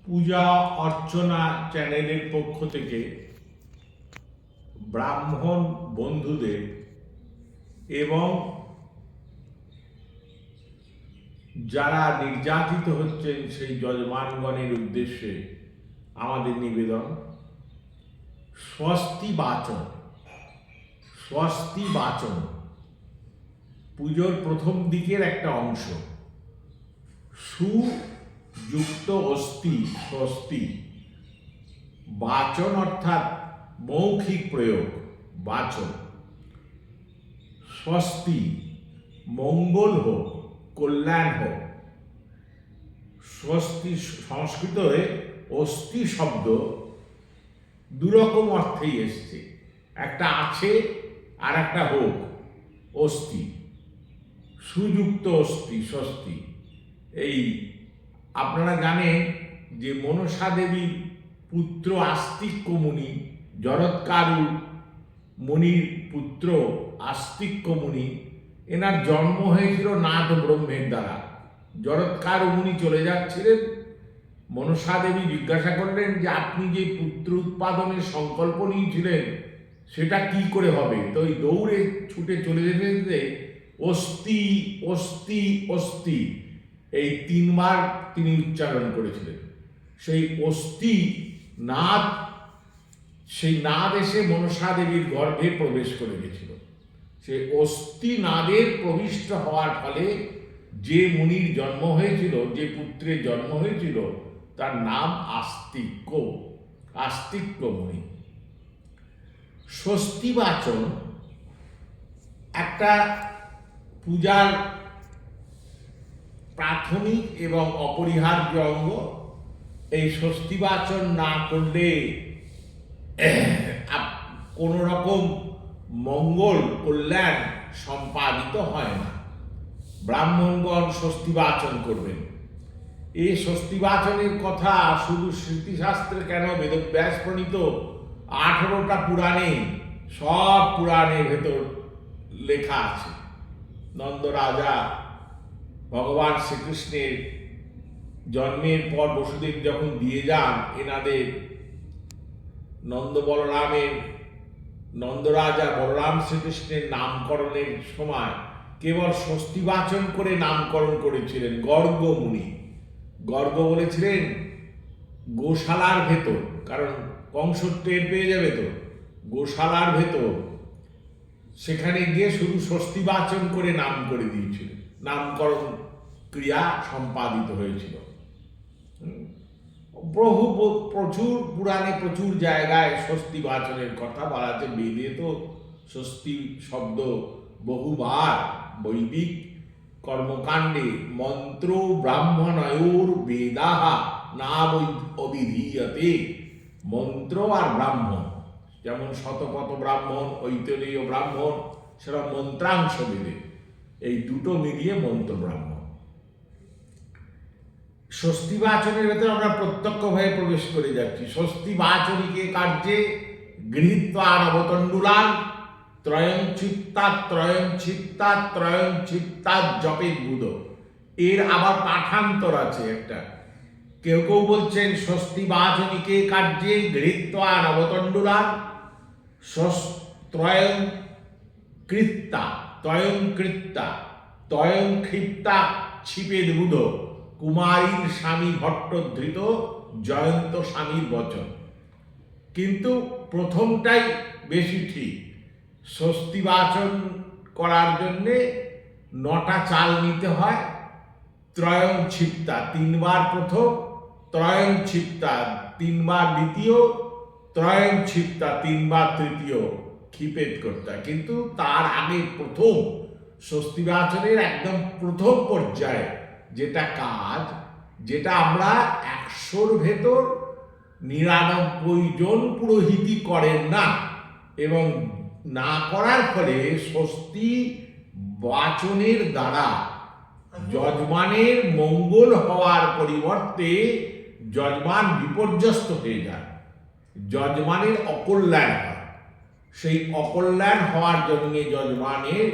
পূজা অর্চনা চ্যানেলের পক্ষ থেকে ব্রাহ্মণ বন্ধুদের এবং যারা নির্যাতিত হচ্ছেন সেই যজমানগণের উদ্দেশ্যে আমাদের নিবেদন, স্বস্তি বাচন। স্বস্তি বাচন পুজোর প্রথম দিকের একটা অংশ। সুযুক্ত অস্তি, স্বস্তি। বাচন অর্থাৎ মৌখিক প্রয়োগ, বাচন। স্বস্তি, মঙ্গল হোক, কল্যাণ হোক। স্বস্তি সংস্কৃতে অস্তি শব্দ দুরকম অর্থেই এসছে, একটা আছে আর একটা হোক, অস্তি। সুযুক্ত অস্তি, স্বস্তি। এই আপনারা জানেন যে মনসা দেবীর পুত্র আস্তিক্য মুনি, জরৎকারু মুনির পুত্র আস্তিক্য মুনি, এনার জন্ম হয়েছিল নাদ ব্রহ্মের দ্বারা। জরৎকারু মুনি চলে যাচ্ছিলেন, মনসা দেবী জিজ্ঞাসা করলেন যে আপনি যে পুত্র উৎপাদনের সংকল্প নিয়েছিলেন সেটা কি করে হবে? তো ওই দৌড়ে ছুটে চলে যেতে যেতে অস্তি অস্তি অস্তি এই 3 বার তিনি উচ্চারণ করেছিলেন। সেই অস্তি নাদ, সেই নাদ এসে মনসা দেবীর গর্ভে প্রবেশ করে গেছিল। সেই অস্থি নাদের প্রবিষ্ট হওয়ার ফলে যে মুনির জন্ম হয়েছিল, যে পুত্রের জন্ম হয়েছিল, তার নাম আস্তিক্য, আস্তিক্য মুনি। স্বস্তিবাচন একটা পূজার প্রাথমিক এবং অপরিহার্য অঙ্গ। এই স্বস্তিবাচন না করলে কোন রকম মঙ্গল কল্যাণ সম্পাদিত হয় না। ব্রাহ্মণগণ স্বস্তিবাচন করবেন। এই স্বস্তিবাচনের কথা শুধু স্মৃতিশাস্ত্রে কেন, বেদব্যাস প্রণীত 18টা পুরাণে, সব পুরাণের ভেতর লেখা আছে। নন্দ রাজা ভগবান শ্রীকৃষ্ণের জন্মের পর বসুদেব যখন দিয়ে যান এনাদের, নন্দ বলরামের, নন্দরাজা বলরাম শ্রীকৃষ্ণের নামকরণের সময় কেবল স্বস্তিবাচন করে নামকরণ করেছিলেন। গর্গ মুনি, গর্গ বলেছিলেন গোশালার ভেতর, কারণ কংস টের পেয়ে যাবে তো, গোশালার ভেতর সেখানে গিয়ে শুধু স্বস্তিবাচন করে নাম করে দিয়েছিলেন, নামকরণ ক্রিয়া সম্পাদিত হয়েছিল। প্রচুর পুরাণে প্রচুর জায়গায় স্বস্তিবাচনের কথা বলা আছে। বেদে তো স্বস্তি শব্দ বহুবার, বৈদিক কর্মকাণ্ডে মন্ত্র ব্রাহ্মণয়োর বেদাহা না অবিধীয়তে। মন্ত্র আর ব্রাহ্মণ, যেমন শতপথ ব্রাহ্মণ, ঐতরেয় ব্রাহ্মণ, সেটা মন্ত্রাংশ বেদে, এই দুটো মিলিয়ে মন্ত্র ব্রাহ্মণ। স্বস্তিবাচনের ভেতরে আমরা প্রত্যক্ষভাবে প্রবেশ করে যাচ্ছি। স্বস্তিবাচনিকে কার্যে গৃহীত্বা নবতণ্ডুলান ত্রয়ং চিত্তা ত্রয়ং চিত্তা ত্রয়ং চিত্তা জপের বুধ। এর আবার পাঠান্তর আছে একটা। কেউ কেউ বলছেন স্বস্তিবাচনিকে কার্যে গৃহীত্বা নবতণ্ডুলান ত্রয়ং কৃত্তা ত্রয়ং কৃত্তা ত্রয়ং ক্ষিপ্তা ছিপের বুধ কুমারীর স্বামী ভট্টধৃত জয়ন্ত স্বামীর বচন। কিন্তু প্রথমটাই বেশি ঠিক। স্বস্তিবাচন করার জন্যে 9টা চাল নিতে হয়। ত্রয়ং ছিপ্তা 3 বার প্রথম, ত্রয়ং ছিপ্তা 3 বার দ্বিতীয়, ত্রয়ং ছিপ্তা 3 বার তৃতীয় ক্ষিপেত করতে হয়। কিন্তু তার আগে প্রথম স্বস্তিবাচনের একদম প্রথম পর্যায়ে যেটা কাজ, যেটা আমরা 100-র ভেতর 99 জন পুরোহিতই করেন না, এবং না করার ফলে স্বস্তি বাচনের দ্বারা যজমানের মঙ্গল হওয়ার পরিবর্তে যজমান বিপর্যস্ত হয়ে যায়, যজমানের অকল্যাণ হয়। সেই অকল্যাণ হওয়ার জন্য যজমানের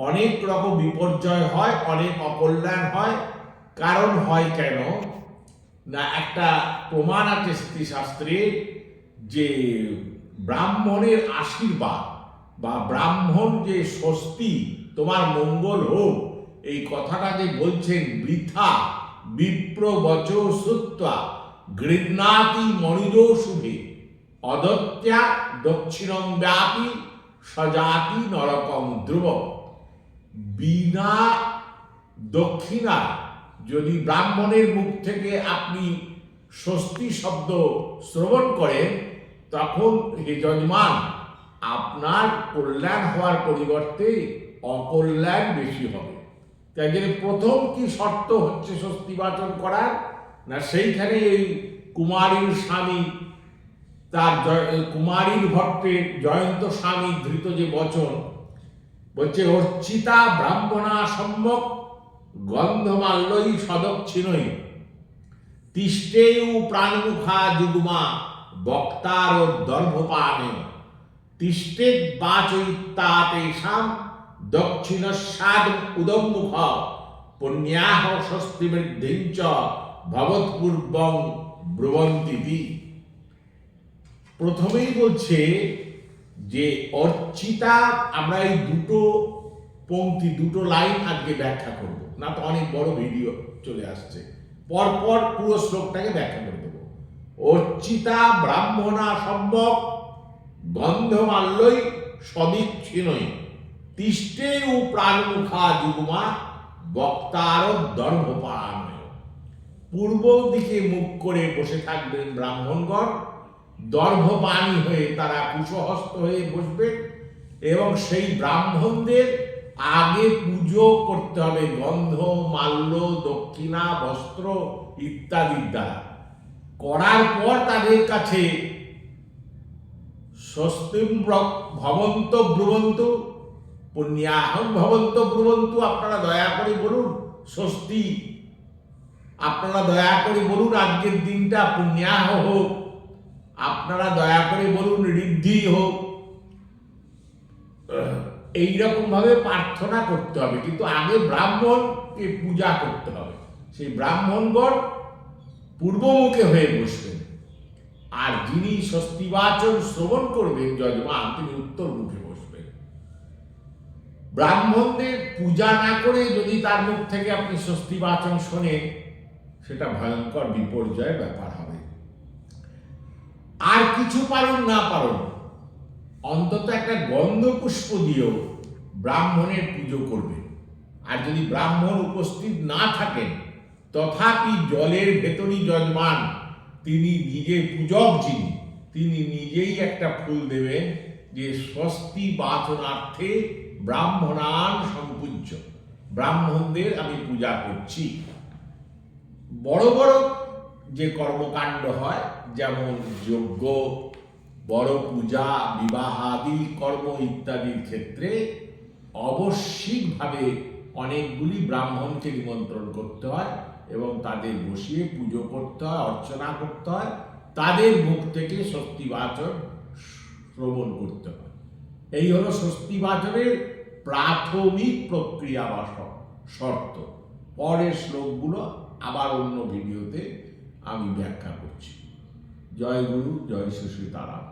অনেক রকম বিপর্যয় হয়, অনেক অকল্যাণ হয়। কারণ হয় কেন? না একটা প্রমাণ আছে স্মৃতিশাস্ত্রে যে ব্রাহ্মণের আশীর্বাদ বা ব্রাহ্মণ যে স্বস্তি তোমার মঙ্গল হোক, এই কথাটা যে বলছেন, বৃথা বিপ্র বচ শ্রুত্বা গৃহ্ণাতি মনিজো শুভে অদত্যা দক্ষিণং ব্যাপী সজাতি নরকম ধ্রুব। বিনা দক্ষিণা যদি ব্রাহ্মণের মুখ থেকে আপনি স্বস্তি শব্দ শ্রবণ করেন, তখন হে যজমান, আপনার কল্যাণ হওয়ার পরিবর্তে অকল্যাণ বেশি হবে। তাই জন্য প্রথম কি শর্ত হচ্ছে স্বস্তি বাচন করার, না সেইখানে এই কুমারীর স্বামী তার কুমারীর ভট্টের জয়ন্ত স্বামী ধৃত যে বচন বলছে, অর্চিতা ব্রাহ্মণা সম্যক গন্ধমাল্যই সদক্ষিণই তিষ্ঠেয়ু প্রাণমুখা যুগ্মা বক্তার দর্ভপানে তিষ্ঠেদ বাচয়িত্তা তেষাং দক্ষিণস্যাদ উদম্মুখ পুণ্যাহ স্বস্তি বৃদ্ধিঞ্চ ভবৎপূর্বং ব্রুবন্তি। প্রথমেই বলছে যে অর্চিতা, আমরা এই দুটো পংক্তি, দুটো লাইন আজকে ব্যাখ্যা করব, না তো অনেক বড় ভিডিও চলে আসছে, পরপর পুরো শ্লোকটাকে ব্যাখ্যা করে দেব। অর্চিতা ব্রাহ্মণা সম্যক গন্ধমাল্যই সদীক্ষিণই তিষ্ঠেয়ু প্রাণমুখা যুগ্মা বক্তার দর্ভপানয়। পূর্ব দিকে মুখ করে বসে থাকবেন ব্রাহ্মণগণ, দর্ভপাণী হয়ে তারা কুশহস্ত হয়ে বসবে, এবং সেই ব্রাহ্মণদের আগে পুজো করতে হবে গন্ধ মাল্য দক্ষিণা বস্ত্র ইত্যাদির দ্বারা। করার পর তাদের কাছে স্বস্তিম ভবন্ত ব্রুবন্তু পুণ্যাহং ভবন্ত ব্রুবন্তু, আপনারা দয়া করে বলুন স্বস্তি, আপনারা দয়া করে বলুন আজকের দিনটা পুণ্যাহ হোক, আপনারা দয়া করে বলুন ঋদ্ধি হোক। এইরকম ভাবে প্রার্থনা করতে হবে, কিন্তু আগে ব্রাহ্মণকে পূজা করতে হবে। সেই ব্রাহ্মণগণ পূর্বমুখে হয়ে বসবেন, আর যিনি স্বস্তিবাচন শ্রবণ করবেন যজমান, তিনি উত্তর মুখে বসবেন। ব্রাহ্মণদের পূজা না করে যদি তার মুখ থেকে আপনি স্বস্তিবাচন শোনেন, সেটা ভয়ঙ্কর বিপর্যয়ের ব্যাপার হবে। আর কিছু পালন না পালন, অন্তত একটা গন্ধ পুষ্প দিয়েও ব্রাহ্মণের পুজো করবে। আর যদি ব্রাহ্মণ উপস্থিত না থাকেন, তথাপি জলের ভেতরই যজমান, তিনি নিজে পূজক, তিনি নিজেই একটা ফুল দেবেন যে স্বস্তি বাচনার্থে ব্রাহ্মণান সম্পূজ্য, ব্রাহ্মণদের আমি পূজা করছি। বড় বড় যে কর্মকাণ্ড হয়, যেমন যজ্ঞ, বড় পূজা, বিবাহাদি কর্ম ইত্যাদির ক্ষেত্রে আবশ্যিকভাবে অনেকগুলি ব্রাহ্মণকে নিমন্ত্রণ করতে হয় এবং তাদের বসিয়ে পুজো করতে হয়, অর্চনা করতে হয়, তাদের মুখ থেকে স্বস্তিবাচন শ্রবণ করতে হয়। এই হলো স্বস্তিবাচনের প্রাথমিক প্রক্রিয়া বা শর্ত। পরের শ্লোকগুলো আবার অন্য ভিডিওতে আমি ব্যাখ্যা করছি। জয় গুরু, জয় শ্রী সীতারাম।